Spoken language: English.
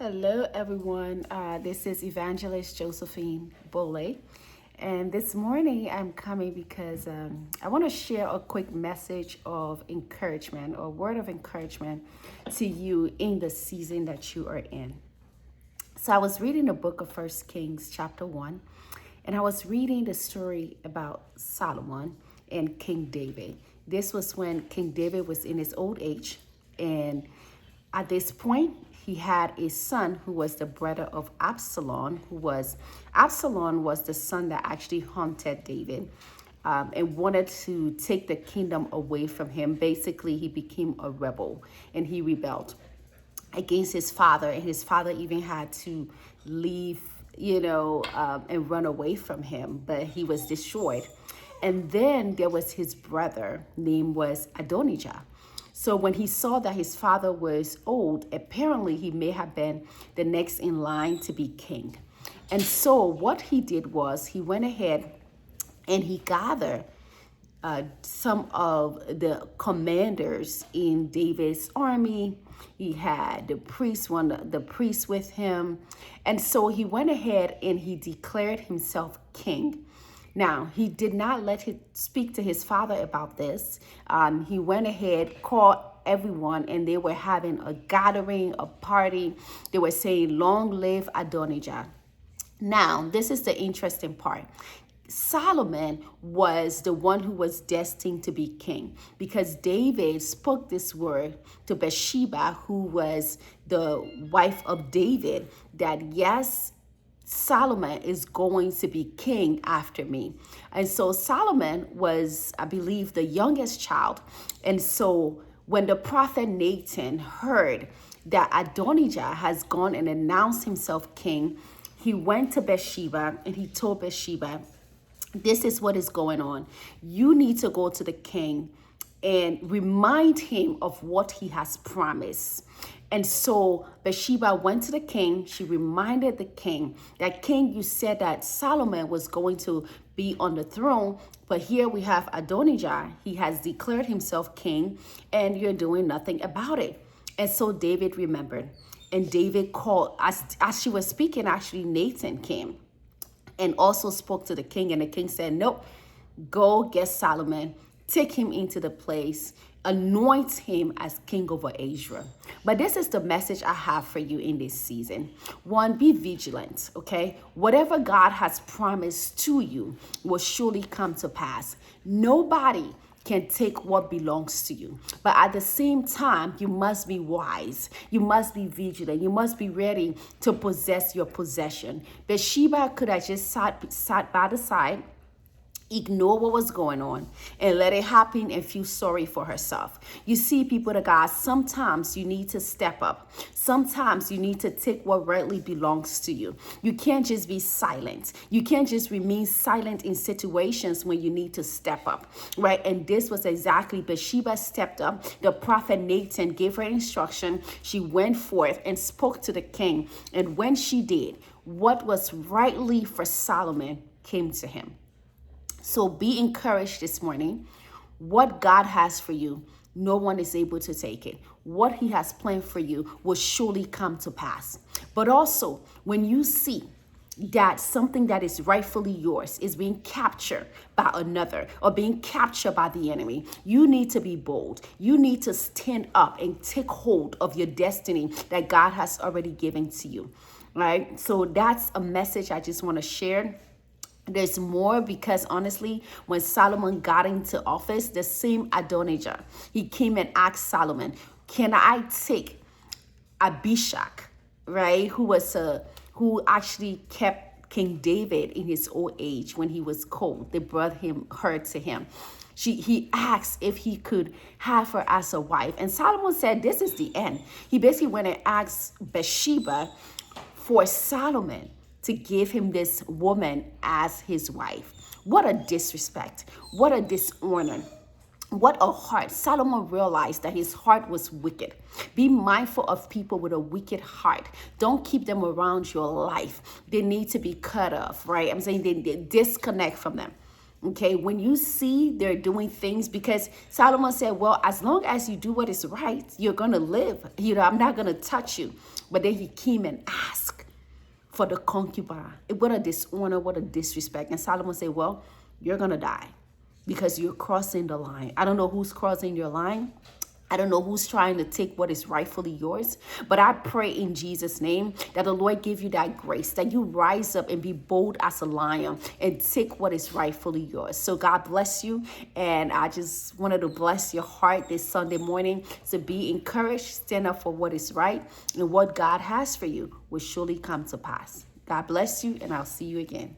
Hello, everyone. This is Evangelist Josephine Bole. And this morning I'm coming because I want to share a quick message of encouragement or word of encouragement to you in the season that you are in. So I was reading the book of First Kings chapter 1, and I was reading the story about Solomon and King David. This was when King David was in his old age, and at this point, he had a son who was the brother of Absalom, Absalom was the son that actually hunted David and wanted to take the kingdom away from him. Basically, he became a rebel and he rebelled against his father, and his father even had to leave, and run away from him, but he was destroyed. And then there was his brother named was Adonijah. So when he saw that his father was old, apparently he may have been the next in line to be king. And so what he did was he went ahead and he gathered some of the commanders in David's army. He had the priest with him. And so he went ahead and he declared himself king. Now, he did not let him speak to his father about this. He went ahead, called everyone, and they were having a gathering, a party. They were saying, "Long live Adonijah." Now, this is the interesting part. Solomon was the one who was destined to be king because David spoke this word to Bathsheba, who was the wife of David, that yes, Solomon is going to be king after me. And so Solomon was, I believe, the youngest child. And so when the prophet Nathan heard that Adonijah has gone and announced himself king, he went to Bathsheba and he told Bathsheba, "This is what is going on. You need to go to the king and remind him of what he has promised." And so Bathsheba went to the king. She reminded the king that, "King, you said that Solomon was going to be on the throne, but here we have Adonijah. He has declared himself king and you're doing nothing about it." And so David remembered, and David called, as she was speaking, actually Nathan came and also spoke to the king. And the king said, "Nope, go get Solomon, take him into the place, anoint him as king over Israel." But this is the message I have for you in this season. One, be vigilant, okay? Whatever God has promised to you will surely come to pass. Nobody can take what belongs to you. But at the same time, you must be wise. You must be vigilant. You must be ready to possess your possession. Bathsheba could have just sat by the side, ignore what was going on, and let it happen and feel sorry for herself. You see, people of God, sometimes you need to step up. Sometimes you need to take what rightly belongs to you. You can't just be silent. You can't just remain silent in situations when you need to step up, right? And this was exactly, Bathsheba stepped up. The prophet Nathan gave her instruction. She went forth and spoke to the king. And when she did, what was rightly for Solomon came to him. So be encouraged this morning. What God has for you, no one is able to take it. What he has planned for you will surely come to pass. But also, when you see that something that is rightfully yours is being captured by another or being captured by the enemy, you need to be bold. You need to stand up and take hold of your destiny that God has already given to you, right? So that's a message I just want to share. There's more, because honestly, when Solomon got into office, the same Adonijah, he came and asked Solomon, "Can I take Abishag," right? Who actually kept King David in his old age when he was cold. They brought her to him. He asked if he could have her as a wife. And Solomon said, "This is the end." He basically went and asked Bathsheba for Solomon to give him this woman as his wife. What a disrespect. What a dishonor. What a heart. Solomon realized that his heart was wicked. Be mindful of people with a wicked heart. Don't keep them around your life. They need to be cut off, right? I'm saying they disconnect from them. Okay, when you see they're doing things, because Solomon said, well, as long as you do what is right, you're going to live. I'm not going to touch you. But then he came and asked for the concubine. What a dishonor, what a disrespect. And Solomon said, well, you're going to die because you're crossing the line. I don't know who's crossing your line. I don't know who's trying to take what is rightfully yours, but I pray in Jesus' name that the Lord give you that grace, that you rise up and be bold as a lion and take what is rightfully yours. So God bless you. And I just wanted to bless your heart this Sunday morning to be encouraged, stand up for what is right, and what God has for you will surely come to pass. God bless you, and I'll see you again.